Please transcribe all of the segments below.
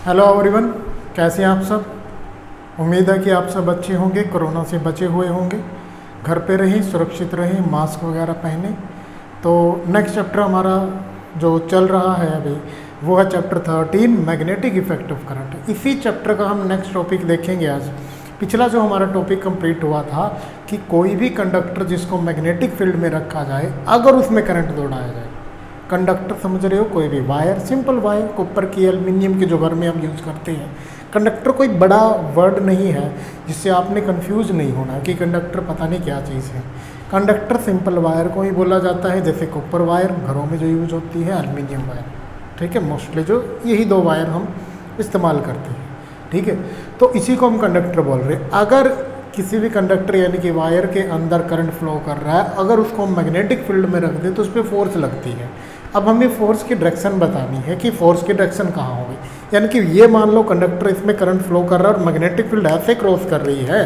Hello everyone, कैसे हैं आप सब। उम्मीद है कि आप सब अच्छे होंगे, कोरोना से बचे हुए होंगे, घर पे रहें, सुरक्षित रहें, मास्क वगैरह पहने। तो नेक्स्ट चैप्टर हमारा जो चल रहा है अभी वो है chapter 13 magnetic effect of current. इसी चैप्टर का हम नेक्स्ट टॉपिक देखेंगे आज। पिछला जो हमारा टॉपिक कंप्लीट हुआ था कि कोई भी कंडक्टर जिसको मैग्नेटिक फील्ड में रखा जाए अगर उसमें करंट दौड़ाया जाए, कंडक्टर समझ रहे हो, कोई भी वायर, सिंपल वायर, कॉपर की, एल्युमिनियम के जो घर में हम यूज़ करते हैं। कंडक्टर कोई बड़ा वर्ड नहीं है जिससे आपने कंफ्यूज नहीं होना कि कंडक्टर पता नहीं क्या चीज़ है। कंडक्टर सिंपल वायर को ही बोला जाता है, जैसे कॉपर वायर घरों में जो यूज होती है, एल्युमिनियम वायर, ठीक है। मोस्टली जो यही दो वायर हम इस्तेमाल करते हैं, ठीक है। तो इसी को हम कंडक्टर बोल रहे हैं। अगर किसी भी कंडक्टर यानी कि वायर के अंदर करंट फ्लो कर रहा है, अगर उसको हम मैग्नेटिक फील्ड में रख दें तो उस पर फोर्स लगती है। अब हमें फोर्स की डायरेक्शन बतानी है कि फोर्स की डायरेक्शन कहाँ होगी। यानी कि ये मान लो कंडक्टर इसमें करंट फ्लो कर रहा है और मैग्नेटिक फील्ड ऐसे क्रॉस कर रही है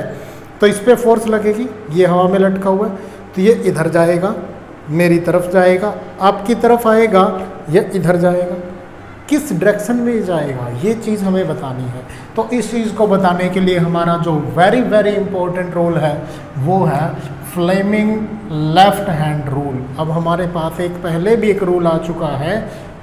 तो इस पर फोर्स लगेगी। ये हवा में लटका हुआ है तो ये इधर जाएगा, मेरी तरफ जाएगा, आपकी तरफ आएगा, ये इधर जाएगा। किस डायरेक्शन में जाएगा ये चीज़ हमें बतानी है। तो इस चीज़ को बताने के लिए हमारा जो वेरी वेरी इंपॉर्टेंट रूल है वो है फ्लेमिंग लेफ्ट हैंड रूल। अब हमारे पास पहले भी एक रूल आ चुका है,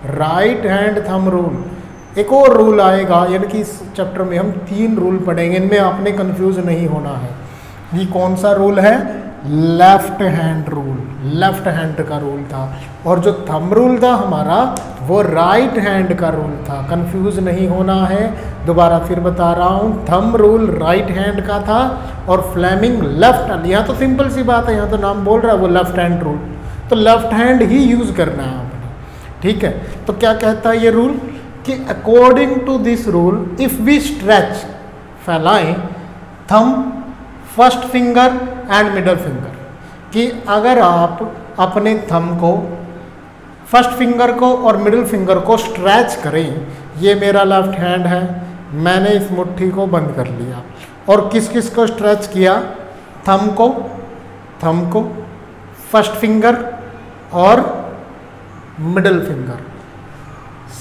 राइट हैंड थंब रूल। एक और रूल आएगा, यानी कि इस चैप्टर में हम 3 रूल पढ़ेंगे, इनमें आपने कंफ्यूज नहीं होना है। ये कौन सा रूल है? Left hand rule, left hand का रूल था। और जो थंब रूल था हमारा वो राइट हैंड का रूल था। कंफ्यूज नहीं होना है, दोबारा फिर बता रहा हूँ, थंब रूल राइट हैंड का था और फ्लेमिंग लेफ्ट हैंड। यहाँ तो सिंपल सी बात है, यहाँ तो नाम बोल रहा है वो लेफ्ट हैंड रूल, तो लेफ्ट हैंड ही यूज करना है आपने, ठीक है। तो क्या कहता है ये रूल कि according to this rule if we stretch, फैलाएं thumb, first finger and middle finger, कि अगर आप अपने थंब को, फर्स्ट फिंगर को और मिडिल फिंगर को स्ट्रेच करें, ये मेरा लेफ्ट हैंड है, मैंने इस मुट्ठी को बंद कर लिया और किस किस को स्ट्रेच किया? थंब को, फर्स्ट फिंगर और middle finger,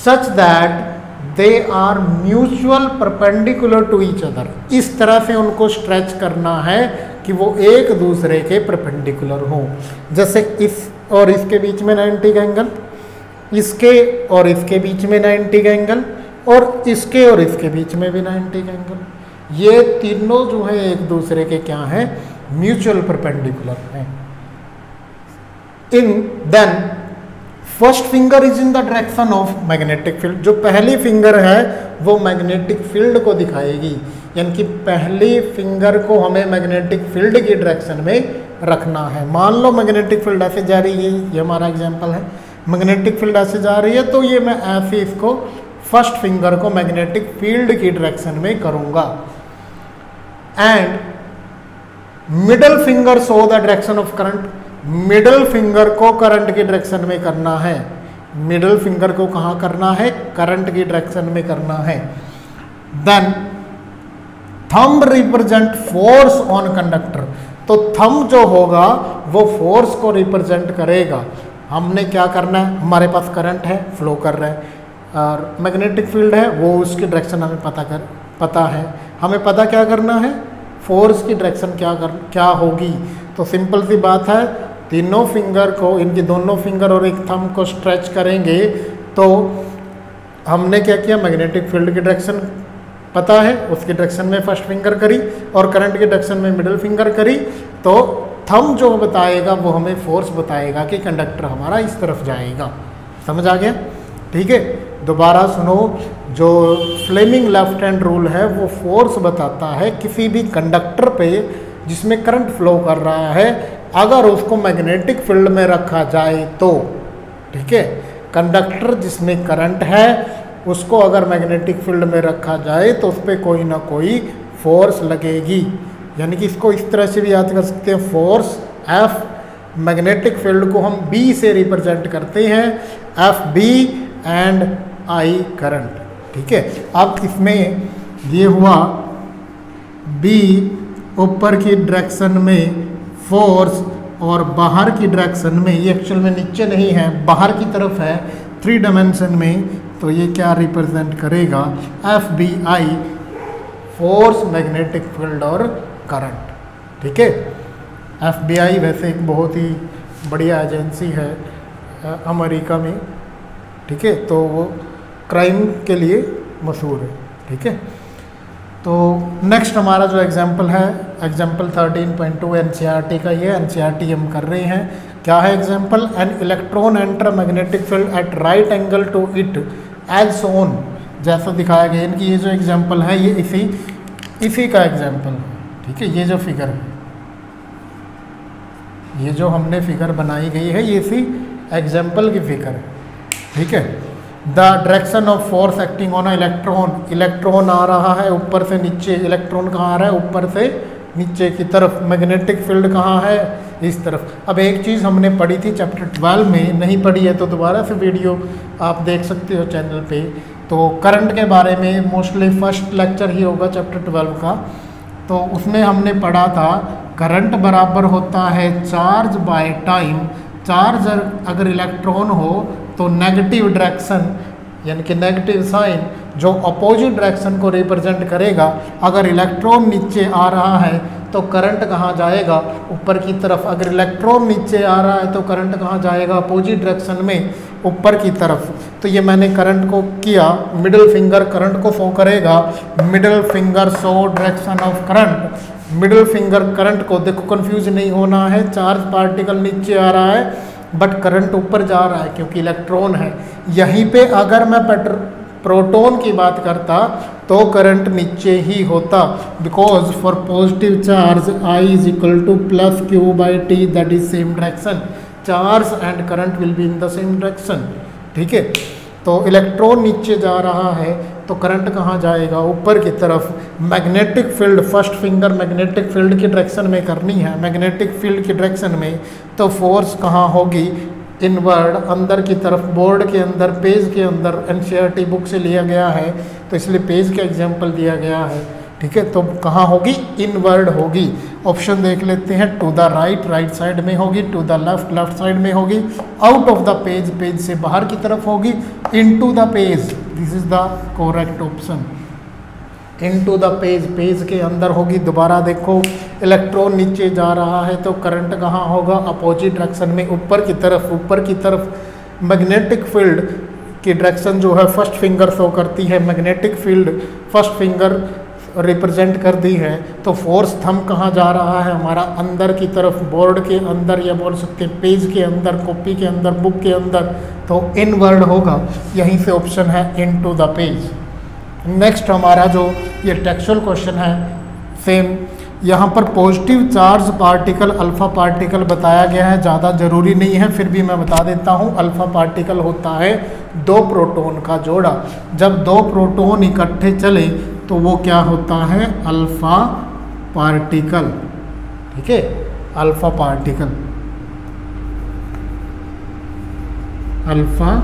such that they are mutual perpendicular to each other. इस तरह से उनको स्ट्रेच करना है कि वो एक दूसरे के परपेंडिकुलर हों। जैसे इस और इसके बीच में 90 का एंगल, इसके और इसके बीच में 90 का एंगल, और इसके और इसके बीच में भी 90 का एंगल। ये तीनों जो है एक दूसरे के क्या हैं? म्यूचुअल परपेंडिकुलर हैं। In then first finger is in the direction of magnetic field. जो पहली फिंगर है वो मैग्नेटिक फील्ड को दिखाएगी, यानी कि पहली फिंगर को हमें मैग्नेटिक फील्ड की डायरेक्शन में रखना है। मान लो मैग्नेटिक फील्ड ऐसे जा रही है, ये हमारा एग्जांपल है, मैग्नेटिक फील्ड ऐसे जा रही है, तो ये मैं ऐसे इसको फर्स्ट फिंगर को मैग्नेटिक फील्ड की डायरेक्शन में करूँगा। And middle finger show the direction of current. Middle finger को करंट की डायरेक्शन में करना है। मिडल फिंगर को कहाँ करना है? करंट की डायरेक्शन में करना है। Then thumb represent force on conductor. तो थंब जो होगा वो फोर्स को रिप्रेजेंट करेगा। हमने क्या करना है? हमारे पास करंट है, फ्लो कर रहा है, और मैग्नेटिक फील्ड है, वो उसकी डायरेक्शन हमें पता है। हमें पता क्या करना है? फोर्स की डायरेक्शन क्या होगी। तो सिंपल सी बात है, तीनों फिंगर को, इनकी दोनों फिंगर और एक थंब को स्ट्रेच करेंगे तो हमने क्या किया? मैग्नेटिक फील्ड की डायरेक्शन पता है, उसकी डायरेक्शन में फर्स्ट फिंगर करी और करंट की डायरेक्शन में मिडिल फिंगर करी, तो थंब जो बताएगा वो हमें फोर्स बताएगा कि कंडक्टर हमारा इस तरफ जाएगा। समझ आ गया? ठीक है, दोबारा सुनो। जो फ्लेमिंग लेफ्ट हैंड रूल है वो फोर्स बताता है किसी भी कंडक्टर पे जिसमें करंट फ्लो कर रहा है, अगर उसको मैग्नेटिक फील्ड में रखा जाए तो, ठीक है। कंडक्टर जिसमें करंट है उसको अगर मैग्नेटिक फील्ड में रखा जाए तो उस पर कोई ना कोई फोर्स लगेगी। यानी कि इसको इस तरह से भी याद कर सकते हैं, फोर्स F, मैग्नेटिक फील्ड को हम B से रिप्रेजेंट करते हैं, FB एंड I करंट, ठीक है। अब इसमें ये हुआ B ऊपर की डायरेक्शन में फोर्स और बाहर की डायरेक्शन में, ये एक्चुअल में नीचे नहीं है, बाहर की तरफ है, 3 डायमेंशन में, तो ये क्या रिप्रेजेंट करेगा, FBI, फोर्स, मैग्नेटिक फील्ड और करंट। ठीक है, FBI वैसे एक बहुत ही बढ़िया एजेंसी है अमेरिका में। ठीक है, तो वो क्राइम के लिए मशहूर है। ठीक है, तो नेक्स्ट हमारा जो एग्जाम्पल है, एग्जाम्पल 13.2 NCERT का, ये NCERT हम कर रहे हैं। क्या है example, an electron enter magnetic field at right angle to it as shown, जैसा दिखाया गया। इनकी ये जो एग्जाम्पल है ये इसी का एग्जाम्पल है। ठीक है, ये जो फिगर है, ये जो हमने फिगर बनाई गई है, ये इसी एग्जाम्पल की फिगर है। ठीक है, the direction of force acting on electron, electron आ रहा है ऊपर से नीचे, इलेक्ट्रॉन कहाँ आ रहा है, ऊपर से नीचे की तरफ। मैग्नेटिक फील्ड कहाँ है, इस तरफ। अब एक चीज़ हमने पढ़ी थी चैप्टर 12 में, नहीं पढ़ी है तो दोबारा से वीडियो आप देख सकते हो चैनल पे। तो करंट के बारे में मोस्टली फर्स्ट लेक्चर ही होगा चैप्टर 12 का। तो उसमें हमने पढ़ा था करंट बराबर होता है चार्ज बाय टाइम। चार्ज अगर इलेक्ट्रॉन हो तो नेगेटिव डायरेक्शन यानी कि नेगेटिव साइन जो अपोजिट डायरेक्शन को रिप्रेजेंट करेगा। अगर इलेक्ट्रॉन नीचे आ रहा है तो करंट कहाँ जाएगा, ऊपर की तरफ। अगर इलेक्ट्रॉन नीचे आ रहा है तो करंट कहाँ जाएगा, अपोजिट डायरेक्शन में, ऊपर की तरफ। तो ये मैंने करंट को किया, मिडिल फिंगर करंट को शो करेगा, middle finger show direction of current. Middle finger current को, देखो कंफ्यूज नहीं होना है, चार्ज पार्टिकल नीचे आ रहा है बट करंट ऊपर जा रहा है क्योंकि इलेक्ट्रॉन है। यहीं पे अगर मैं प्रोटॉन की बात करता तो करंट नीचे ही होता, because for positive charge I is equal two plus Q by T, that is same direction. Charge and current will be in the same direction. ठीक है, तो इलेक्ट्रॉन नीचे जा रहा है तो करंट कहाँ जाएगा, ऊपर की तरफ। Magnetic field, first finger magnetic field की डायरेक्शन में करनी है, मैग्नेटिक फील्ड की डायरेक्शन में। तो फोर्स कहाँ होगी, इनवर्ड, अंदर की तरफ, बोर्ड के अंदर, पेज के अंदर। NCERT बुक से लिया गया है तो इसलिए पेज का एग्जाम्पल दिया गया है। ठीक है, तो कहाँ होगी, इनवर्ड होगी। ऑप्शन देख लेते हैं, to the right, right side में होगी, to the left, left side में होगी, out of the page, page से बाहर की तरफ होगी, into the page, this is the correct option. Into the page, page के अंदर होगी। दोबारा देखो, इलेक्ट्रॉन नीचे जा रहा है तो करंट कहाँ होगा, अपोजिट डायरेक्शन में, ऊपर की तरफ, ऊपर की तरफ। मैग्नेटिक फील्ड की डायरेक्शन जो है फर्स्ट फिंगर शो करती है, magnetic field first finger represent कर दी है। तो फोर्स थंब कहाँ जा रहा है हमारा, अंदर की तरफ, बोर्ड के अंदर, या बोल सकते हैं पेज के अंदर, कॉपी के अंदर, बुक के अंदर। तो इनवर्ड होगा, यहीं से ऑप्शन है इनटू द पेज। नेक्स्ट हमारा जो ये टेक्सुअल क्वेश्चन है, सेम यहाँ पर positive charge particle, alpha particle बताया गया है। ज़्यादा ज़रूरी नहीं है, फिर भी मैं बता देता हूँ। अल्फा पार्टिकल होता है दो प्रोटॉन का जोड़ा। जब दो प्रोटॉन इकट्ठे चले तो वो क्या होता है, अल्फा पार्टिकल। ठीक है, अल्फा पार्टिकल, अल्फा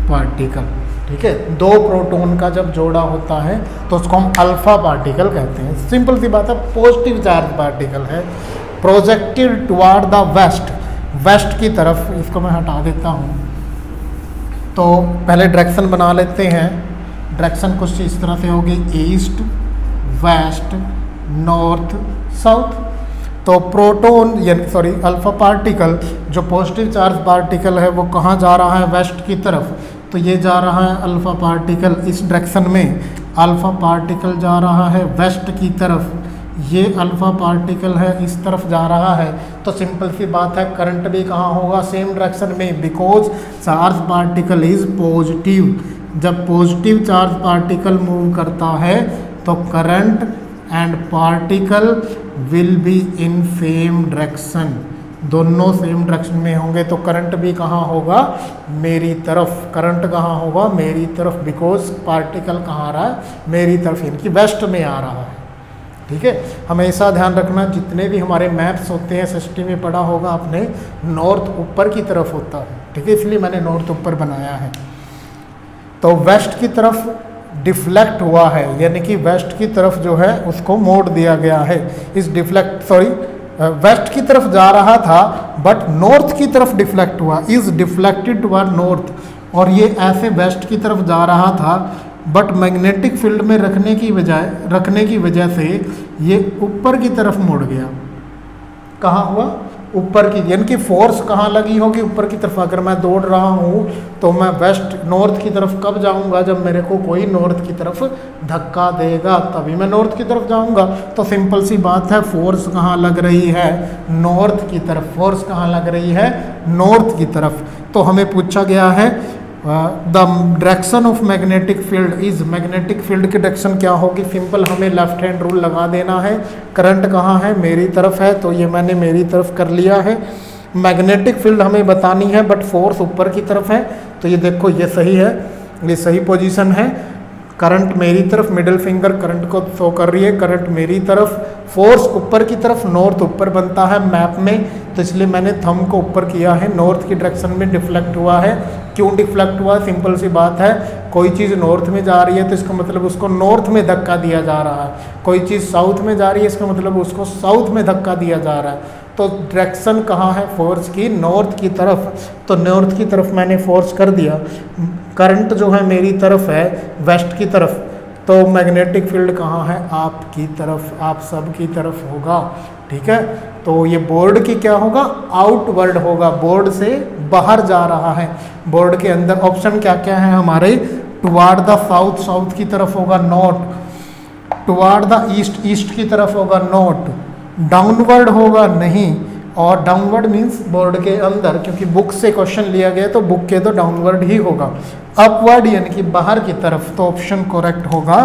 पार्टिकल। ठीक है, दो प्रोटॉन का जब जोड़ा होता है तो उसको हम अल्फा पार्टिकल कहते हैं। सिंपल सी बात है, पॉजिटिव चार्ज पार्टिकल है, projected toward the west, west की तरफ। इसको मैं हटा देता हूँ। तो पहले डायरेक्शन बना लेते हैं। डायरेक्शन कुछ इस तरह से होगी, ईस्ट, वेस्ट, नॉर्थ, साउथ। तो प्रोटॉन यानी सॉरी अल्फा पार्टिकल जो पॉजिटिव चार्ज पार्टिकल है वो कहाँ जा रहा है, वेस्ट की तरफ। तो ये जा रहा है अल्फा पार्टिकल इस डायरेक्शन में, अल्फा पार्टिकल जा रहा है वेस्ट की तरफ। ये अल्फा पार्टिकल है इस तरफ जा रहा है। तो सिंपल सी बात है, करंट भी कहाँ होगा, सेम डायरेक्शन में, because charge particle is positive. जब पॉजिटिव चार्ज पार्टिकल मूव करता है तो current and particle will be in same direction, दोनों सेम डायरेक्शन में होंगे। तो करंट भी कहाँ होगा, मेरी तरफ। करंट कहाँ होगा, मेरी तरफ, बिकॉज पार्टिकल कहाँ आ रहा है, मेरी तरफ, इनकी वेस्ट में आ रहा है। ठीक है, हमेशा ध्यान रखना, जितने भी हमारे मैप्स होते हैं, सिस्टम में पढ़ा होगा आपने, नॉर्थ ऊपर की तरफ होता है। ठीक है, इसलिए मैंने नॉर्थ ऊपर बनाया है। तो वेस्ट की तरफ डिफ्लेक्ट हुआ है, यानी कि वेस्ट की तरफ जो है उसको मोड़ दिया गया है। इस डिफ्लेक्ट सॉरी वेस्ट की तरफ जा रहा था बट नॉर्थ की तरफ डिफ्लेक्ट हुआ, इज डिफ्लेक्टेड टुवर्ड नॉर्थ। और ये ऐसे वेस्ट की तरफ जा रहा था, बट मैग्नेटिक फील्ड में रखने की वजह से ये ऊपर की तरफ मुड़ गया। कहाँ हुआ? ऊपर की, यानी कि फोर्स कहाँ लगी होगी? ऊपर की तरफ। अगर मैं दौड़ रहा हूँ तो मैं वेस्ट नॉर्थ की तरफ कब जाऊँगा? जब मेरे को कोई नॉर्थ की तरफ धक्का देगा तभी मैं नॉर्थ की तरफ जाऊँगा। तो सिंपल सी बात है, फोर्स कहाँ लग रही है? नॉर्थ की तरफ। फोर्स कहाँ लग रही है? नॉर्थ की तरफ। तो हमें पूछा गया है the direction of magnetic field is, magnetic field की डायरेक्शन क्या होगी? सिंपल हमें लेफ्ट हैंड रूल लगा देना है। करंट कहाँ है? मेरी तरफ है, तो ये मैंने मेरी तरफ कर लिया है। मैग्नेटिक फील्ड हमें बतानी है, बट फोर्स ऊपर की तरफ है, तो ये देखो ये सही है, ये सही पोजीशन है। करंट मेरी तरफ, मिडिल फिंगर करंट को शो कर रही है, करंट मेरी तरफ, फोर्स ऊपर की तरफ, नॉर्थ ऊपर बनता है मैप में, तो इसलिए मैंने थंब को ऊपर किया है। नॉर्थ की डायरेक्शन में डिफ्लेक्ट हुआ है। क्यों डिफ्लेक्ट हुआ? सिंपल सी बात है, कोई चीज़ नॉर्थ में जा रही है तो इसका मतलब उसको नॉर्थ में धक्का दिया जा रहा है, कोई चीज़ साउथ में जा रही है इसका मतलब उसको साउथ में धक्का दिया जा रहा है। तो डायरेक्शन कहाँ है फोर्स की? नॉर्थ की तरफ। तो नॉर्थ की तरफ मैंने फोर्स कर दिया। करंट जो है मेरी तरफ है, वेस्ट की तरफ, तो मैग्नेटिक फील्ड कहाँ है? आपकी तरफ, आप सब की तरफ होगा। ठीक है, तो ये बोर्ड की क्या होगा? आउटवर्ड होगा, बोर्ड से बाहर जा रहा है। बोर्ड के अंदर ऑप्शन क्या क्या है हमारे? टुवार्ड द साउथ, साउथ की तरफ होगा not. Toward the east, east की तरफ होगा नॉट। डाउनवर्ड होगा नहीं, और डाउनवर्ड मीन्स बोर्ड के अंदर, क्योंकि बुक से क्वेश्चन लिया गया तो बुक के तो डाउनवर्ड ही होगा। अपवर्ड यानी कि बाहर की तरफ, तो ऑप्शन करेक्ट होगा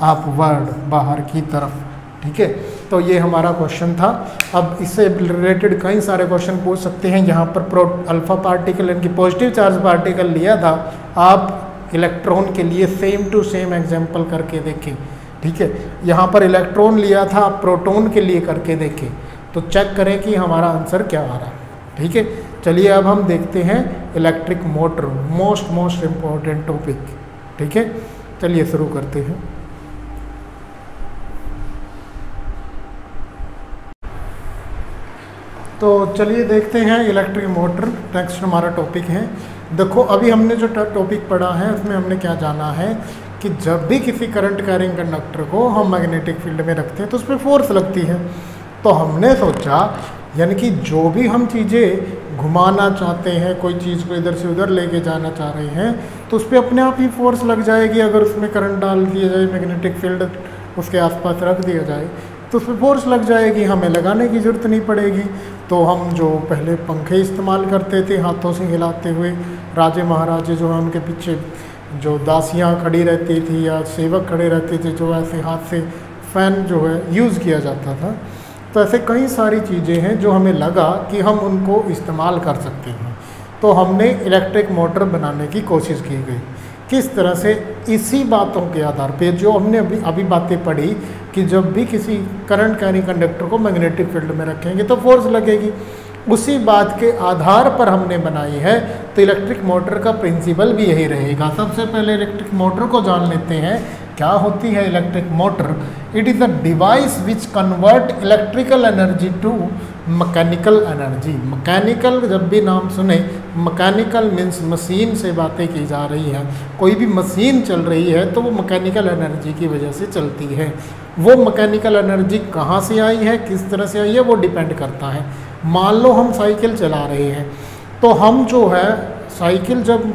अपवर्ड, बाहर की तरफ। ठीक है, तो ये हमारा क्वेश्चन था। अब इससे रिलेटेड कई सारे क्वेश्चन पूछ सकते हैं। यहाँ पर अल्फा पार्टिकल यानी कि पॉजिटिव चार्ज पार्टिकल लिया था, आप इलेक्ट्रॉन के लिए सेम टू सेम एग्जाम्पल करके देखें। ठीक है, यहाँ पर इलेक्ट्रॉन लिया था, आप प्रोटॉन के लिए करके देखें, तो चेक करें कि हमारा आंसर क्या आ रहा है। ठीक है, चलिए अब हम देखते हैं electric motor, most important topic. ठीक है, चलिए शुरू करते हैं। तो चलिए देखते हैं इलेक्ट्रिक मोटर, नेक्स्ट हमारा टॉपिक है। देखो अभी हमने जो टॉपिक पढ़ा है उसमें हमने क्या जाना है कि जब भी किसी करंट कैरिंग कंडक्टर को हम मैग्नेटिक फील्ड में रखते हैं तो उस पर फोर्स लगती है। तो हमने सोचा यानी कि जो भी हम चीज़ें घुमाना चाहते हैं, कोई चीज़ को इधर से उधर लेके जाना चाह रहे हैं, तो उस पर अपने आप ही फोर्स लग जाएगी। अगर उसमें करंट डाल दिया जाए, मैग्नेटिक फील्ड उसके आसपास रख दिया जाए तो उस पर फोर्स लग जाएगी, हमें लगाने की ज़रूरत नहीं पड़ेगी। तो हम जो पहले पंखे इस्तेमाल करते थे हाथों से हिलाते हुए, राजे महाराजे जो हैं उनके पीछे जो दासियाँ खड़ी रहती थी या सेवक खड़े रहते थे, जो ऐसे हाथ से फ़ैन जो है यूज़ किया जाता था, तो ऐसे कई सारी चीज़ें हैं जो हमें लगा कि हम उनको इस्तेमाल कर सकते हैं। तो हमने इलेक्ट्रिक मोटर बनाने की कोशिश की गई। किस तरह से? इसी बातों के आधार पे जो हमने अभी बातें पढ़ी कि जब भी किसी करंट कैरिंग कंडक्टर को मैग्नेटिक फील्ड में रखेंगे तो फोर्स लगेगी, उसी बात के आधार पर हमने बनाई है। तो इलेक्ट्रिक मोटर का प्रिंसिपल भी यही रहेगा। सबसे पहले इलेक्ट्रिक मोटर को जान लेते हैं। क्या होती है electric motor? It is a device which convert electrical energy to mechanical energy. Mechanical जब भी नाम सुने, मैकेनिकल मीन्स मशीन से बातें की जा रही हैं। कोई भी मशीन चल रही है तो वो मैकेनिकल एनर्जी की वजह से चलती है। वो मैकेनिकल एनर्जी कहाँ से आई है, किस तरह से आई है, वो डिपेंड करता है। मान लो हम साइकिल चला रहे हैं, तो हम जो है साइकिल जब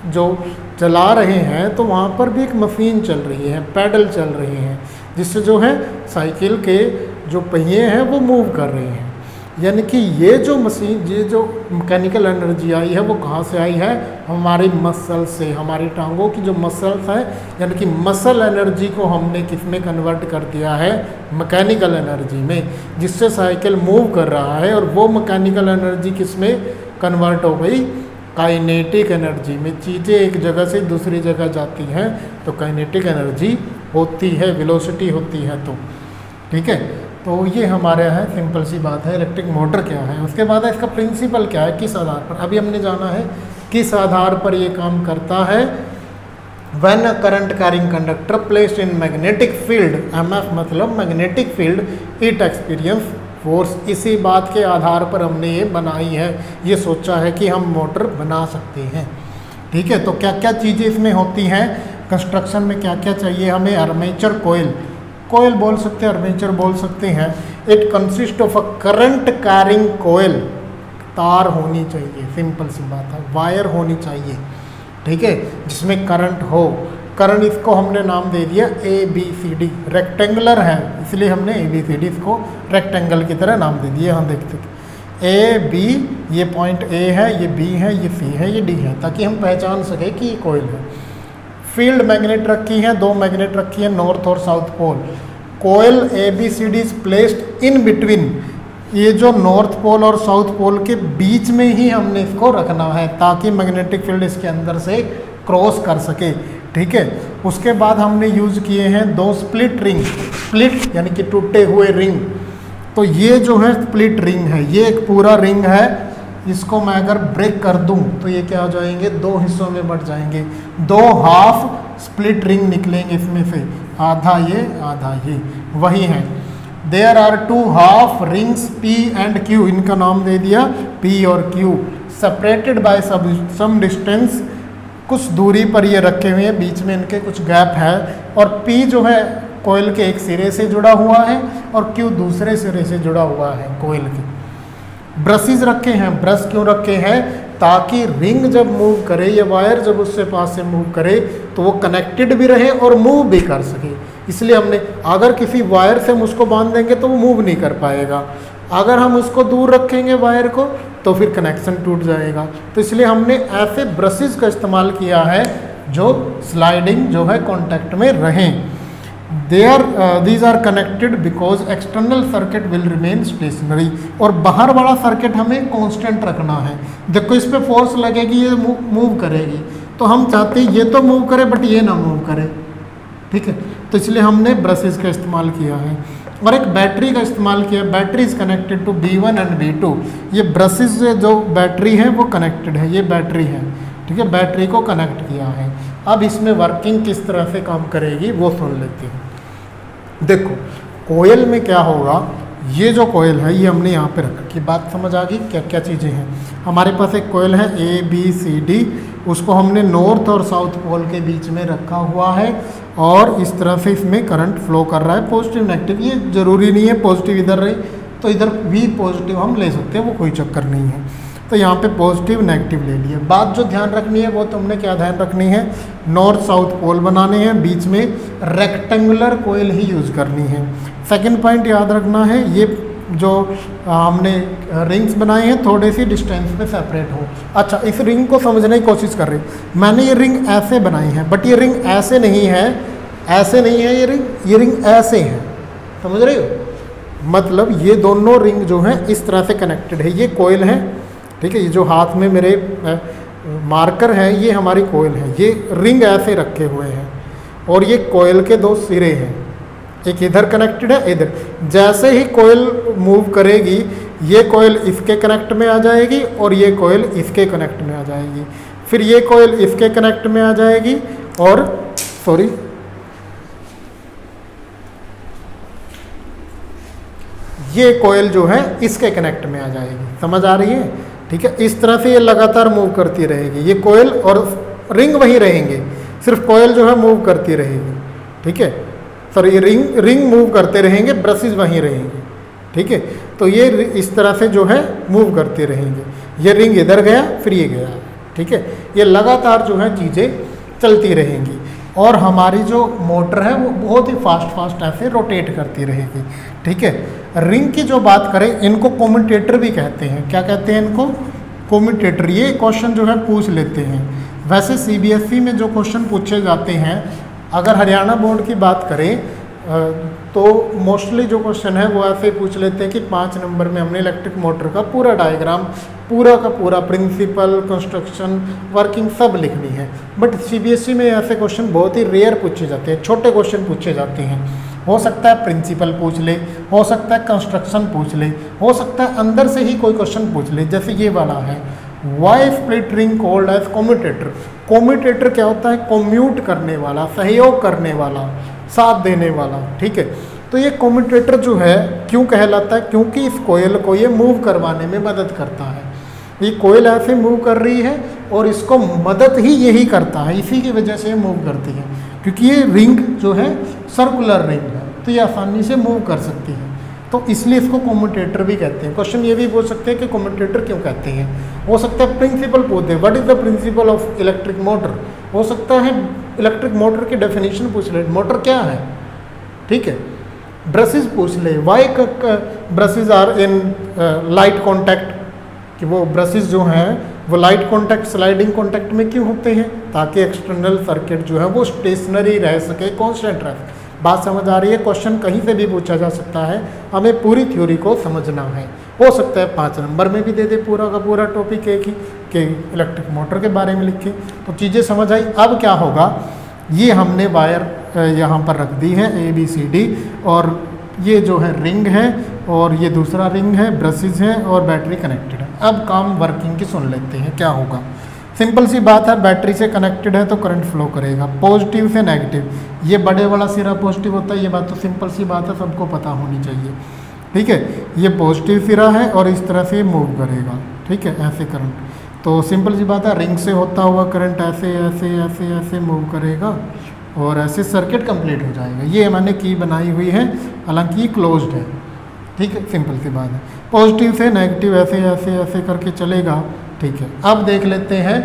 जो चला रहे हैं तो वहाँ पर भी एक मशीन चल रही है, पैडल चल रहे हैं, जिससे जो है साइकिल के जो पहिए हैं वो मूव कर रहे हैं। यानी कि ये जो मशीन, ये जो मैकेनिकल एनर्जी आई है वो कहाँ से आई है? हमारी मसल से। हमारी टांगों की जो मसल्स हैं, यानी कि मसल एनर्जी को हमने किस में कन्वर्ट कर दिया है? मैकेनिकल एनर्जी में, जिससे साइकिल मूव कर रहा है। और वो मैकेनिकल एनर्जी किस में कन्वर्ट हो गई? काइनेटिक एनर्जी में। चीज़ें एक जगह से दूसरी जगह जाती हैं तो काइनेटिक एनर्जी होती है, वेलोसिटी होती है। तो ठीक है, तो ये हमारे यहाँ सिंपल सी बात है इलेक्ट्रिक मोटर क्या है। उसके बाद इसका प्रिंसिपल क्या है, किस आधार पर, अभी हमने जाना है किस आधार पर ये काम करता है। When a current carrying conductor placed in magnetic field, MF मतलब magnetic field, it experience force. इसी बात के आधार पर हमने ये बनाई है, ये सोचा है कि हम मोटर बना सकते हैं। ठीक है, तो क्या क्या चीज़ें इसमें होती हैं, कंस्ट्रक्शन में क्या क्या चाहिए हमें, आर्मेचर कोयल, कोयल बोल सकते हैं, आर्मेचर बोल सकते हैं। It consist of a current carrying coil, तार होनी चाहिए, सिंपल सी बात है, वायर होनी चाहिए, ठीक है, जिसमें करंट हो। करंट इसको हमने नाम दे दिया ABCD, रेक्टेंगुलर है इसलिए हमने ABCD इसको रेक्टेंगल की तरह नाम दे दिया। हम देखते हैं A B, ये पॉइंट A है, ये B है, ये C है, ये D है, ताकि हम पहचान सके कि ये कोयल है। फील्ड मैग्नेट रखी है, 2 मैग्नेट रखी है, नॉर्थ और south pole. Coil ABCD is placed in between, ये जो नॉर्थ पोल और साउथ पोल के बीच में ही हमने इसको रखना है ताकि मैग्नेटिक फील्ड इसके अंदर से क्रॉस कर सके, ठीक है। उसके बाद हमने यूज़ किए हैं 2 स्प्लिट रिंग, स्प्लिट यानी कि टूटे हुए रिंग। तो ये जो है स्प्लिट रिंग है, ये एक पूरा रिंग है, इसको मैं अगर ब्रेक कर दूं तो ये क्या हो जाएंगे, 2 हिस्सों में बट जाएंगे, 2 हाफ स्प्लिट रिंग निकलेंगे इसमें से, आधा ये वही है। There are 2 half rings P and Q, इनका नाम दे दिया P और Q, separated by some distance, कुछ दूरी पर ये रखे हुए हैं, बीच में इनके कुछ गैप है। और P जो है कोयल के एक सिरे से जुड़ा हुआ है और Q दूसरे सिरे से जुड़ा हुआ है कोयल के। ब्रशेज रखे हैं, ब्रश क्यों रखे हैं, ताकि रिंग जब मूव करे या वायर जब उससे पास से मूव करे तो वो कनेक्टेड भी रहे और मूव भी कर सके। इसलिए हमने, अगर किसी वायर से हम उसको बांध देंगे तो वो मूव नहीं कर पाएगा, अगर हम उसको दूर रखेंगे वायर को तो फिर कनेक्शन टूट जाएगा। तो इसलिए हमने ऐसे ब्रशेज का इस्तेमाल किया है जो स्लाइडिंग जो है कॉन्टैक्ट में रहें। these are connected because external circuit will remain stationary, और बाहर वाला सर्किट हमें कांस्टेंट रखना है। देखो इस पे फोर्स लगेगी, ये मूव करेगी, तो हम चाहते हैं ये तो मूव करे बट ये ना मूव करे, ठीक है। तो इसलिए हमने ब्रशेज का इस्तेमाल किया है और एक बैटरी का इस्तेमाल किया। Battery is connected to B1 and B2, ये ब्रशेज से जो बैटरी है वो कनेक्टेड है, ये बैटरी है, ठीक है, बैटरी को कनेक्ट किया है। अब इसमें वर्किंग किस तरह से काम करेगी वो सुन लेते हैं। देखो कोयल में क्या होगा, ये जो कोयल है ये हमने यहाँ पे रखी, बात समझ आ गई, क्या क्या चीज़ें हैं। हमारे पास एक कोयल है ABCD, उसको हमने नॉर्थ और साउथ पोल के बीच में रखा हुआ है और इस तरह से इसमें करंट फ्लो कर रहा है, पॉजिटिव नेगेटिव, ये ज़रूरी नहीं है पॉजिटिव इधर रहे तो इधर भी पॉजिटिव हम ले सकते हैं, वो कोई चक्कर नहीं है। तो यहाँ पे पॉजिटिव नेगेटिव ले लिए। बात जो ध्यान रखनी है वो तुमने क्या ध्यान रखनी है, नॉर्थ साउथ पोल बनाने हैं, बीच में रेक्टेंगुलर कोयल ही यूज़ करनी है। सेकंड पॉइंट याद रखना है, ये जो हमने रिंग्स बनाए हैं थोड़े सी डिस्टेंस पे सेपरेट हो। अच्छा, इस रिंग को समझने की कोशिश कर रहे, मैंने ये रिंग ऐसे बनाई है बट ये रिंग ऐसे नहीं है, ऐसे नहीं है ये रिंग ऐसे है, समझ रहे हो, मतलब ये दोनों रिंग जो है इस तरह से कनेक्टेड है। ये कोयल है, ठीक है, ये जो हाथ में मेरे मार्कर है ये हमारी कोयल है, ये रिंग ऐसे रखे हुए हैं और ये कोयल के 2 सिरे हैं, एक इधर कनेक्टेड है इधर। जैसे ही कोयल मूव करेगी ये कोयल इसके कनेक्ट में आ जाएगी और ये कोयल इसके कनेक्ट में आ जाएगी, फिर ये कोयल इसके कनेक्ट में आ जाएगी और ये कोयल जो है इसके कनेक्ट में आ जाएगी। समझ आ रही है, ठीक है। इस तरह से ये लगातार मूव करती रहेगी, ये कोयल और रिंग वहीं रहेंगे, सिर्फ कोयल जो है मूव करती रहेगी, ठीक है। सॉरी, ये रिंग मूव करते रहेंगे, ब्रशेज वहीं रहेंगे, ठीक है। तो ये इस तरह से जो है मूव करते रहेंगे, ये रिंग इधर गया फिर ये गया, ठीक है। ये लगातार जो है चीज़ें चलती रहेंगी और हमारी जो मोटर है वो बहुत ही फास्ट ऐसे रोटेट करती रहेगी, ठीक है। रिंग की जो बात करें, इनको कम्यूटेटर भी कहते हैं। क्या कहते हैं इनको? कम्यूटेटर। ये क्वेश्चन जो है पूछ लेते हैं। वैसे CBSE में जो क्वेश्चन पूछे जाते हैं, अगर हरियाणा बोर्ड की बात करें तो मोस्टली जो क्वेश्चन है वो ऐसे पूछ लेते हैं कि 5 नंबर में हमने इलेक्ट्रिक मोटर का पूरा डायग्राम, पूरा का पूरा प्रिंसिपल, कंस्ट्रक्शन, वर्किंग सब लिखनी है। बट CBSE में ऐसे क्वेश्चन बहुत ही रेयर पूछे जाते हैं, छोटे क्वेश्चन पूछे जाते हैं। हो सकता है प्रिंसिपल पूछ ले, हो सकता है कंस्ट्रक्शन पूछ ले, हो सकता है अंदर से ही कोई क्वेश्चन पूछ ले, जैसे ये वाला है, why split ring called as commutator. Commutator क्या होता है? कम्यूट करने वाला, सहयोग करने वाला, साथ देने वाला, ठीक है। तो ये कम्यूटेटर जो है क्यों कहलाता है? क्योंकि इस कोयल को ये मूव करवाने में मदद करता है। ये कोयल ऐसे मूव कर रही है और इसको मदद ही यही करता है, इसी की वजह से ये मूव करती है, क्योंकि ये रिंग जो है सर्कुलर रिंग है, तो ये आसानी से मूव कर सकती है, तो इसलिए इसको कम्यूटेटर भी कहते हैं। क्वेश्चन ये भी पूछ सकते हैं कि कम्यूटेटर क्यों कहते हैं, हो सकता है प्रिंसिपल पूछ दे, what is the principle of electric motor, हो सकता है इलेक्ट्रिक मोटर की डेफिनेशन पूछ ले, मोटर क्या है, ठीक है। ब्रशेज पूछ ले, why brushes are in light contact, कि वो ब्रशेज जो हैं वो लाइट कॉन्टैक्ट स्लाइडिंग कॉन्टैक्ट में क्यों होते हैं, ताकि एक्सटर्नल सर्किट जो है वो स्टेशनरी रह सके, कांस्टेंट रह सके। बात समझ आ रही है, क्वेश्चन कहीं से भी पूछा जा सकता है, हमें पूरी थ्योरी को समझना है। हो सकता है 5 नंबर में भी दे दे पूरा का पूरा टॉपिक एक ही कि इलेक्ट्रिक मोटर के बारे में लिखे, तो चीज़ें समझ आई। अब क्या होगा, ये हमने वायर यहाँ पर रख दी है ABCD, और ये जो है रिंग है और ये दूसरा रिंग है, ब्रशेज है और बैटरी कनेक्टेड है। अब काम वर्किंग की सुन लेते हैं क्या होगा। सिंपल सी बात है, बैटरी से कनेक्टेड है तो करंट फ्लो करेगा पॉजिटिव से नेगेटिव, ये बड़े वाला सिरा पॉजिटिव होता है, ये बात तो सिंपल सी बात है, सबको पता होनी चाहिए, ठीक है। ये पॉजिटिव सिरा है और इस तरह से मूव करेगा, ठीक है, ऐसे करंट, तो सिंपल सी बात है, रिंग से होता हुआ करंट ऐसे ऐसे ऐसे ऐसे मूव करेगा और ऐसे सर्किट कंप्लीट हो जाएगा। ये मैंने की बनाई हुई है, हालांकि ये क्लोज्ड है, ठीक है, सिंपल सी बात है। पॉजिटिव से नेगेटिव ऐसे ऐसे ऐसे करके चलेगा, ठीक है। अब देख लेते हैं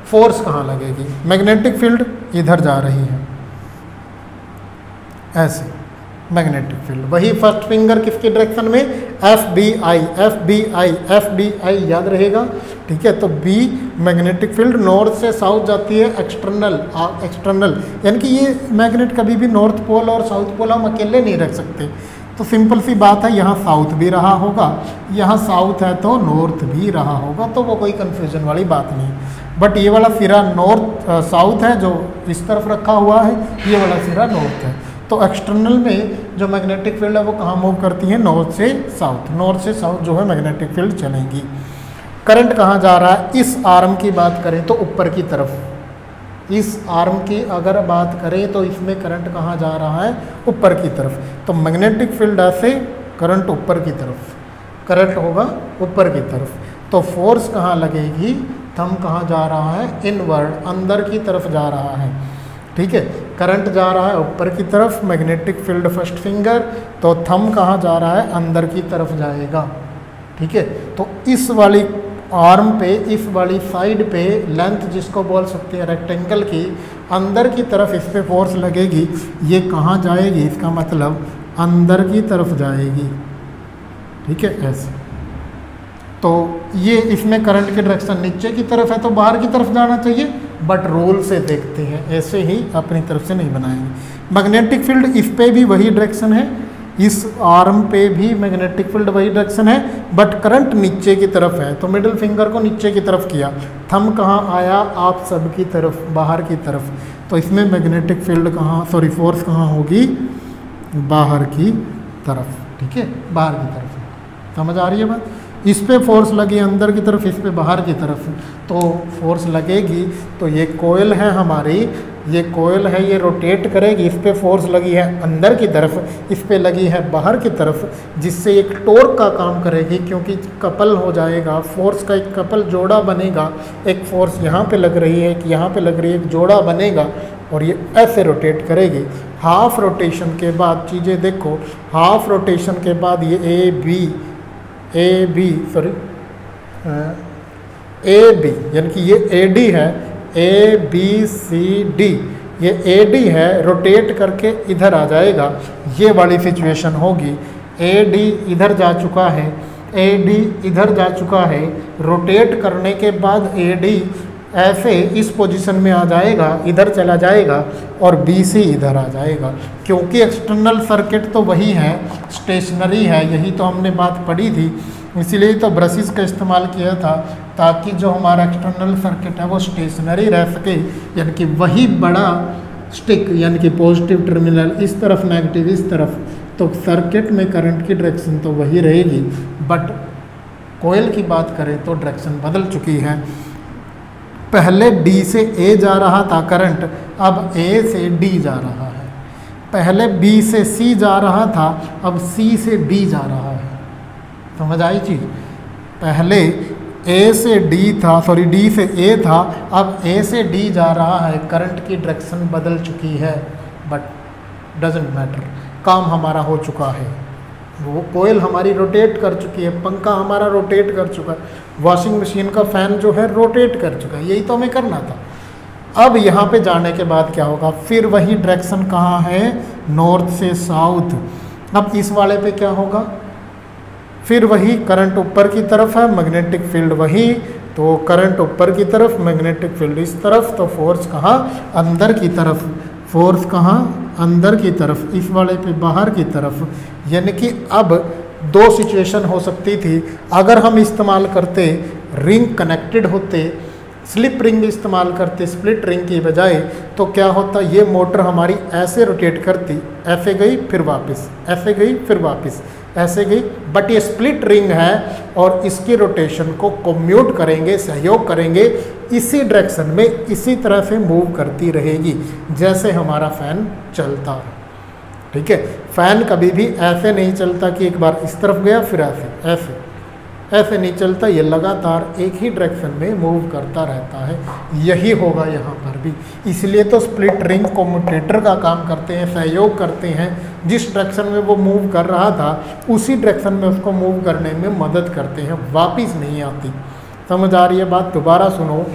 फोर्स कहाँ लगेगी। मैग्नेटिक फील्ड इधर जा रही है, ऐसे मैग्नेटिक फील्ड, वही फर्स्ट फिंगर किसके डायरेक्शन में, FBI FBI FBI याद रहेगा, ठीक है। तो B मैग्नेटिक फील्ड नॉर्थ से साउथ जाती है, एक्सटर्नल यानी कि ये मैग्नेट कभी भी नॉर्थ पोल और साउथ पोल हम अकेले नहीं रख सकते, तो सिंपल सी बात है, यहाँ साउथ भी रहा होगा, यहाँ साउथ है तो नॉर्थ भी रहा होगा, तो वो कोई कन्फ्यूजन वाली बात नहीं। बट ये वाला सिरा नॉर्थ साउथ है जो इस तरफ रखा हुआ है, ये वाला सिरा नॉर्थ है, तो एक्सटर्नल में जो मैग्नेटिक फील्ड है वो कहाँ मूव करती है, नॉर्थ से साउथ, नॉर्थ से साउथ जो है मैग्नेटिक फील्ड चलेंगी। करंट कहाँ जा रहा है, इस आर्म की बात करें तो ऊपर की तरफ, इस आर्म की अगर बात करें तो इसमें करंट कहाँ जा रहा है, ऊपर की तरफ, तो मैग्नेटिक फील्ड ऐसे, करंट ऊपर की तरफ, करंट होगा ऊपर की तरफ, तो फोर्स कहाँ लगेगी, थंब कहाँ जा रहा है, इनवर्ड, अंदर की तरफ जा रहा है, ठीक है। करंट जा रहा है ऊपर की तरफ, मैग्नेटिक फील्ड फर्स्ट फिंगर, तो थंब कहाँ जा रहा है, अंदर की तरफ जाएगा, ठीक है। तो इस वाली आर्म पे, इस वाली साइड पे, लेंथ जिसको बोल सकते हैं रेक्टेंगल की, अंदर की तरफ इस पे फोर्स लगेगी, ये कहाँ जाएगी, इसका मतलब अंदर की तरफ जाएगी, ठीक है, ऐसे। तो ये इसमें करंट की डायरेक्शन नीचे की तरफ है तो बाहर की तरफ जाना चाहिए, बट रोल से देखते हैं, ऐसे ही अपनी तरफ से नहीं बनाएंगे। मैग्नेटिक फील्ड इस पे भी वही डायरेक्शन है, इस आर्म पे भी मैग्नेटिक फील्ड वही डायरेक्शन है, बट करंट नीचे की तरफ है, तो मिडिल फिंगर को नीचे की तरफ किया, थंब कहाँ आया, आप सब की तरफ, बाहर की तरफ, तो इसमें मैग्नेटिक फील्ड कहाँ, सॉरी फोर्स कहाँ होगी, बाहर की तरफ, ठीक है, बाहर की तरफ। समझ आ रही है बात, इस पे फोर्स लगी अंदर की तरफ, इस पे बाहर की तरफ, तो फोर्स लगेगी, तो ये कोयल है हमारी, ये कोयल है, ये रोटेट करेगी, इस पे फोर्स लगी है अंदर की तरफ, इस पे लगी है बाहर की तरफ, जिससे एक टॉर्क का काम करेगी, क्योंकि कपल हो जाएगा, फोर्स का एक कपल जोड़ा बनेगा, एक फोर्स यहाँ पे लग रही है, एक यहाँ पे लग रही है, एक जोड़ा बनेगा और ये ऐसे रोटेट करेगी। हाफ रोटेशन के बाद चीज़ें देखो, हाफ रोटेशन के बाद ये ए बी यानी कि ये AD है, ABCD, ये AD है, रोटेट करके इधर आ जाएगा, ये वाली सिचुएशन होगी। AD इधर जा चुका है, AD इधर जा चुका है, रोटेट करने के बाद AD ऐसे इस पोजीशन में आ जाएगा, इधर चला जाएगा और BC इधर आ जाएगा, क्योंकि एक्सटर्नल सर्किट तो वही है, स्टेशनरी है, यही तो हमने बात पढ़ी थी, इसीलिए तो ब्रशेस का इस्तेमाल किया था, ताकि जो हमारा एक्सटर्नल सर्किट है वो स्टेशनरी रह सके, यानी कि वही बड़ा स्टिक, यानी कि पॉजिटिव टर्मिनल इस तरफ, नेगेटिव इस तरफ, तो सर्किट में करंट की डायरेक्शन तो वही रहेगी, बट कोयल की बात करें तो डायरेक्शन बदल चुकी है। पहले D से A जा रहा था करंट, अब A से D जा रहा है। पहले B से C जा रहा था, अब C से D जा रहा है। समझ आई चीज़, पहले ए से डी था, सॉरी डी से ए था, अब ए से डी जा रहा है, करंट की डायरेक्शन बदल चुकी है, बट डजेंट मैटर, काम हमारा हो चुका है। वो कोयल हमारी रोटेट कर चुकी है, पंखा हमारा रोटेट कर चुका है, वॉशिंग मशीन का फ़ैन जो है रोटेट कर चुका है, यही तो हमें करना था। अब यहाँ पे जाने के बाद क्या होगा, फिर वही डायरेक्शन कहाँ है, नॉर्थ से साउथ। अब इस वाले पे क्या होगा, फिर वही करंट ऊपर की तरफ है, मैग्नेटिक फील्ड वही, तो करंट ऊपर की तरफ, मैग्नेटिक फील्ड इस तरफ, तो फोर्स कहाँ, अंदर की तरफ, फोर्स कहाँ, अंदर की तरफ, इस वाले पे बाहर की तरफ। यानी कि अब दो सिचुएशन हो सकती थी, अगर हम इस्तेमाल करते रिंग कनेक्टेड होते, स्लिप रिंग इस्तेमाल करते स्प्लिट रिंग की बजाय, तो क्या होता, ये मोटर हमारी ऐसे रोटेट करती, ऐसे गई फिर वापस, ऐसे गई फिर वापस, ऐसे गई। बट ये स्प्लिट रिंग है और इसकी रोटेशन को कम्यूट करेंगे, सहयोग करेंगे, इसी डायरेक्शन में इसी तरह से मूव करती रहेगी जैसे हमारा फ़ैन चलता है। ठीक है, फ़ैन कभी भी ऐसे नहीं चलता कि एक बार इस तरफ गया फिर ऐसे, ऐसे ऐसे नहीं चलता, ये लगातार एक ही डायरेक्शन में मूव करता रहता है। यही होगा यहाँ पर भी, इसलिए तो स्प्लिट रिंग कम्यूटेटर का काम करते हैं, सहयोग करते हैं, जिस डायरेक्शन में वो मूव कर रहा था उसी डायरेक्शन में उसको मूव करने में मदद करते हैं, वापिस नहीं आती। समझ आ रही है बात, दोबारा सुनो।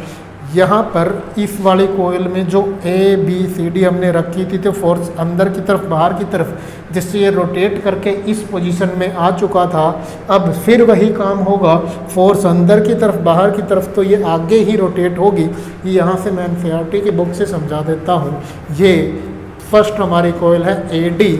यहाँ पर इस वाली कोयल में जो ए बी सी डी हमने रखी थी, तो फोर्स अंदर की तरफ बाहर की तरफ, जिससे ये रोटेट करके इस पोजीशन में आ चुका था। अब फिर वही काम होगा, फोर्स अंदर की तरफ बाहर की तरफ, तो ये आगे ही रोटेट होगी। यहाँ से मैं एनसीईआरटी की बुक से समझा देता हूँ। ये फर्स्ट हमारी कोयल है ए डी,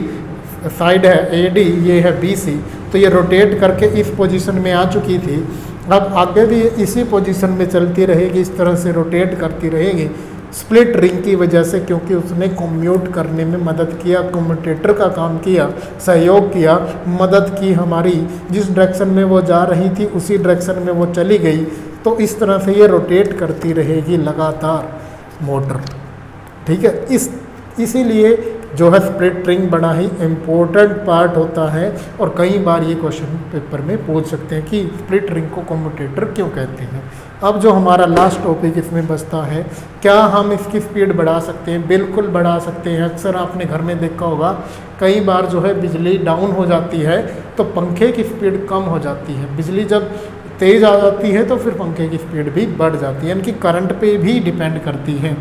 साइड है ए डी, ये है बी सी, तो ये रोटेट करके इस पोजीशन में आ चुकी थी। अब आगे भी इसी पोजीशन में चलती रहेगी, इस तरह से रोटेट करती रहेगी स्प्लिट रिंग की वजह से, क्योंकि उसने कम्यूट करने में मदद किया, कम्यूटेटर का काम किया, सहयोग किया, मदद की हमारी, जिस डायरेक्शन में वो जा रही थी उसी डायरेक्शन में वो चली गई। तो इस तरह से ये रोटेट करती रहेगी लगातार मोटर। ठीक है, इसीलिए जो है स्प्लिट रिंग बड़ा ही इम्पोर्टेंट पार्ट होता है, और कई बार ये क्वेश्चन पेपर में पूछ सकते हैं कि स्प्लिट रिंग को कम्यूटेटर क्यों कहते हैं। अब जो हमारा लास्ट टॉपिक इसमें बचता है, क्या हम इसकी स्पीड बढ़ा सकते हैं? बिल्कुल बढ़ा सकते हैं। अक्सर आपने घर में देखा होगा, कई बार जो है बिजली डाउन हो जाती है तो पंखे की स्पीड कम हो जाती है, बिजली जब तेज़ आ जाती है तो फिर पंखे की स्पीड भी बढ़ जाती है, यानी कि करंट पे भी डिपेंड करती है।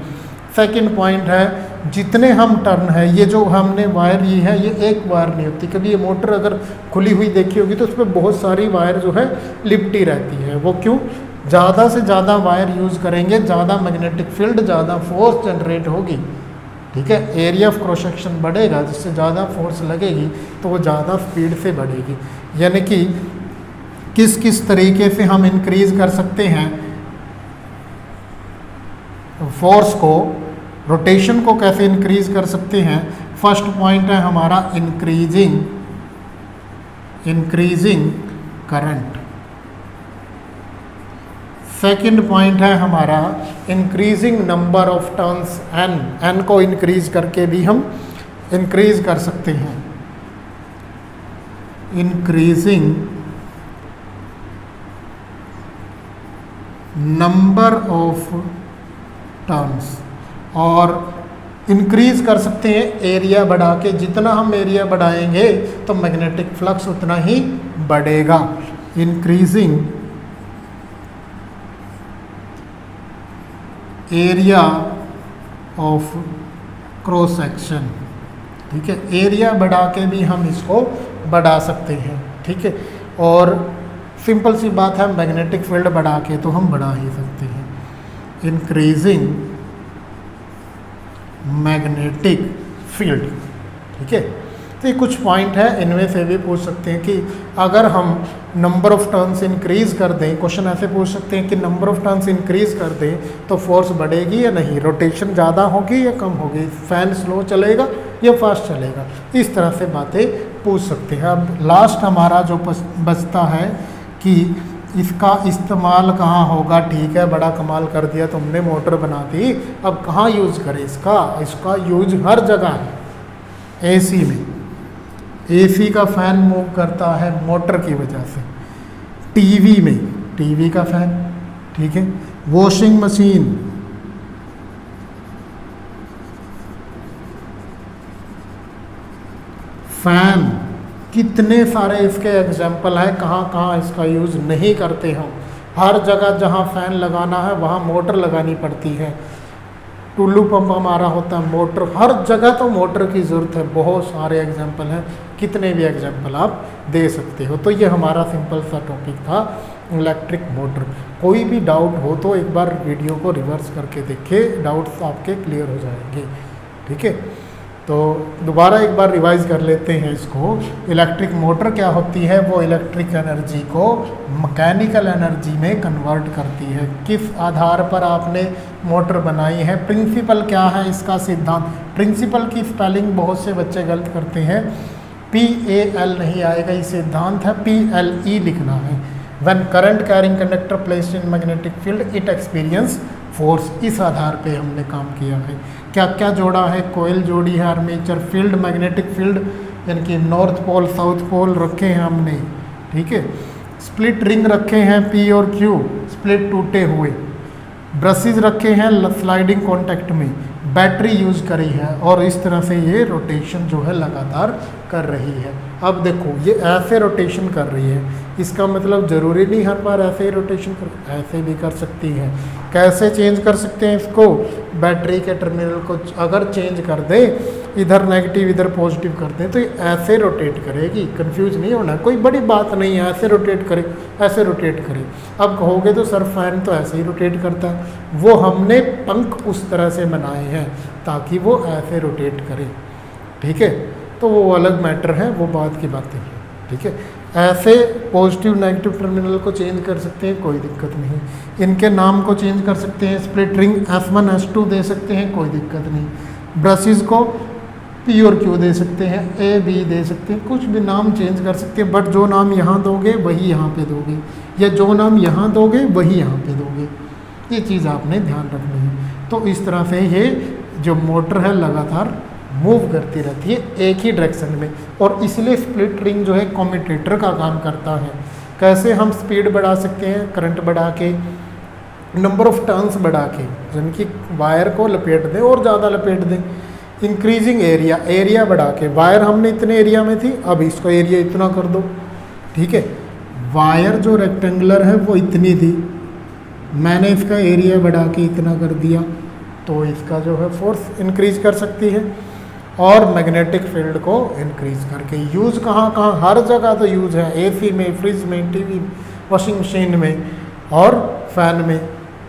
सेकंड पॉइंट है, जितने हम टर्न है, ये जो हमने वायर ली है ये एक वायर नहीं होती। कभी ये मोटर अगर खुली हुई देखी होगी तो उस पर बहुत सारी वायर जो है लिपटी रहती है। वो क्यों? ज़्यादा से ज़्यादा वायर यूज़ करेंगे, ज़्यादा मैग्नेटिक फील्ड, ज़्यादा फोर्स जनरेट होगी। ठीक है, एरिया ऑफ क्रॉस सेक्शन बढ़ेगा, जिससे ज़्यादा फोर्स लगेगी तो वो ज़्यादा स्पीड से बढ़ेगी। यानी कि किस किस तरीके से हम इंक्रीज़ कर सकते हैं फोर्स को, रोटेशन को कैसे इंक्रीज कर सकते हैं। फर्स्ट पॉइंट है हमारा इंक्रीजिंग करंट। सेकंड पॉइंट है हमारा increasing number of turns, N को इंक्रीज करके भी हम इंक्रीज कर सकते हैं। इंक्रीजिंग नंबर ऑफ टर्न्स, और इंक्रीज कर सकते हैं एरिया बढ़ा के। जितना हम एरिया बढ़ाएंगे तो मैग्नेटिक फ्लक्स उतना ही बढ़ेगा। Increasing area of cross section. ठीक है, एरिया बढ़ा के भी हम इसको बढ़ा सकते हैं। ठीक है, और सिंपल सी बात है, मैग्नेटिक फील्ड बढ़ा के तो हम बढ़ा ही सकते हैं। Increasing magnetic field. ठीक है, तो ये कुछ पॉइंट है, इनमें से भी पूछ सकते हैं कि अगर हम नंबर ऑफ टर्न्स इंक्रीज कर दें, क्वेश्चन ऐसे पूछ सकते हैं कि नंबर ऑफ टर्न्स इंक्रीज कर दें तो फोर्स बढ़ेगी या नहीं, रोटेशन ज़्यादा होगी या कम होगी, फैन स्लो चलेगा या फास्ट चलेगा, इस तरह से बातें पूछ सकते हैं। अब लास्ट हमारा जो बचता है कि इसका इस्तेमाल कहाँ होगा। ठीक है, बड़ा कमाल कर दिया तुमने, मोटर बना दी, अब कहाँ यूज़ करें इसका यूज हर जगह है। एसी में, एसी का फ़ैन मूव करता है मोटर की वजह से। टीवी में, टीवी का फैन, ठीक है। वॉशिंग मशीन, फैन, कितने सारे इसके एग्जाम्पल है, कहाँ कहाँ इसका यूज़ नहीं करते हम। हर जगह जहाँ फैन लगाना है वहाँ मोटर लगानी पड़ती है। टुल्लू पंप हमारा होता है, मोटर, हर जगह तो मोटर की ज़रूरत है। बहुत सारे एग्जाम्पल हैं, कितने भी एग्जाम्पल आप दे सकते हो। तो ये हमारा सिंपल सा टॉपिक था इलेक्ट्रिक मोटर। कोई भी डाउट हो तो एक बार वीडियो को रिवर्स करके देखिए, डाउट्स आपके क्लियर हो जाएंगे, ठीक है। तो दोबारा एक बार रिवाइज कर लेते हैं इसको। इलेक्ट्रिक मोटर क्या होती है, वो इलेक्ट्रिक एनर्जी को मैकेनिकल एनर्जी में कन्वर्ट करती है। किस आधार पर आपने मोटर बनाई है, प्रिंसिपल क्या है इसका सिद्धांत। प्रिंसिपल की स्पेलिंग बहुत से बच्चे गलत करते हैं, PAL नहीं आएगा, ये सिद्धांत है, PLE लिखना है। When current carrying conductor placed in magnetic field it experience force. इस आधार पे हमने काम किया है। क्या क्या जोड़ा है, कोयल जोड़ी है, आर्मेचर फील्ड, मैग्नेटिक फील्ड, यानी कि नॉर्थ पोल साउथ पोल रखे हैं हमने, ठीक है। स्प्लिट रिंग रखे हैं P और Q, स्प्लिट टूटे हुए। ब्रशेज रखे हैं स्लाइडिंग कॉन्टैक्ट में, बैटरी यूज करी है, और इस तरह से ये रोटेशन जो है लगातार कर रही है। अब देखो ये ऐसे रोटेशन कर रही है, इसका मतलब ज़रूरी नहीं हर बार ऐसे ही रोटेशन कर, ऐसे भी कर सकती है। कैसे चेंज कर सकते हैं इसको, बैटरी के टर्मिनल को अगर चेंज कर दे, इधर नेगेटिव इधर पॉजिटिव कर दें, तो ये ऐसे रोटेट करेगी। कंफ्यूज नहीं होना, कोई बड़ी बात नहीं है, ऐसे रोटेट करे, ऐसे रोटेट करे। अब कहोगे तो सर फैन तो ऐसे ही रोटेट करता है, वो हमने पंख उस तरह से बनाए हैं ताकि वो ऐसे रोटेट करे, ठीक है। तो वो अलग मैटर है, वो बात की बातें हैं, ठीक है। ऐसे पॉजिटिव नेगेटिव टर्मिनल को चेंज कर सकते हैं, कोई दिक्कत नहीं। इनके नाम को चेंज कर सकते हैं, स्प्लिट रिंग S1 S2 दे सकते हैं, कोई दिक्कत नहीं। ब्रशेज को P और Q दे सकते हैं, A B दे सकते हैं, कुछ भी नाम चेंज कर सकते हैं, बट जो नाम यहाँ दोगे वही यहाँ पे दोगे, या जो नाम यहाँ दोगे वही यहाँ पे दोगे। ये चीज़ आपने ध्यान रखनी है। तो इस तरह से ये जो मोटर है लगातार मूव करती रहती है एक ही डायरेक्शन में, और इसलिए स्प्लिट रिंग जो है कम्यूटेटर का काम करता है। कैसे हम स्पीड बढ़ा सकते हैं, करंट बढ़ा के, नंबर ऑफ टर्न्स बढ़ा के, यानी कि वायर को लपेट दें और ज़्यादा लपेट दें। इंक्रीजिंग एरिया, एरिया बढ़ा के, वायर हमने इतने एरिया में थी, अब इसका एरिया इतना कर दो, ठीक है। वायर जो रेक्टेंगुलर है वो इतनी थी, मैंने इसका एरिया बढ़ा के इतना कर दिया, तो इसका जो है फोर्स इंक्रीज कर सकती है। और मैग्नेटिक फील्ड को इंक्रीज करके, यूज़ कहाँ कहाँ, हर जगह तो यूज़ है, AC में, फ्रिज में, टीवी, वॉशिंग मशीन में और फैन में,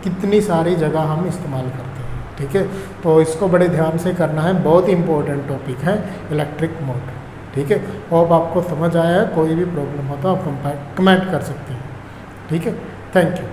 कितनी सारी जगह हम इस्तेमाल करते हैं, ठीक है। तो इसको बड़े ध्यान से करना है, बहुत इंपॉर्टेंट टॉपिक है इलेक्ट्रिक मोटर, ठीक है। होप आपको समझ आया है, कोई भी प्रॉब्लम हो तो आप कमेंट कर सकते हैं, ठीक है। Thank you.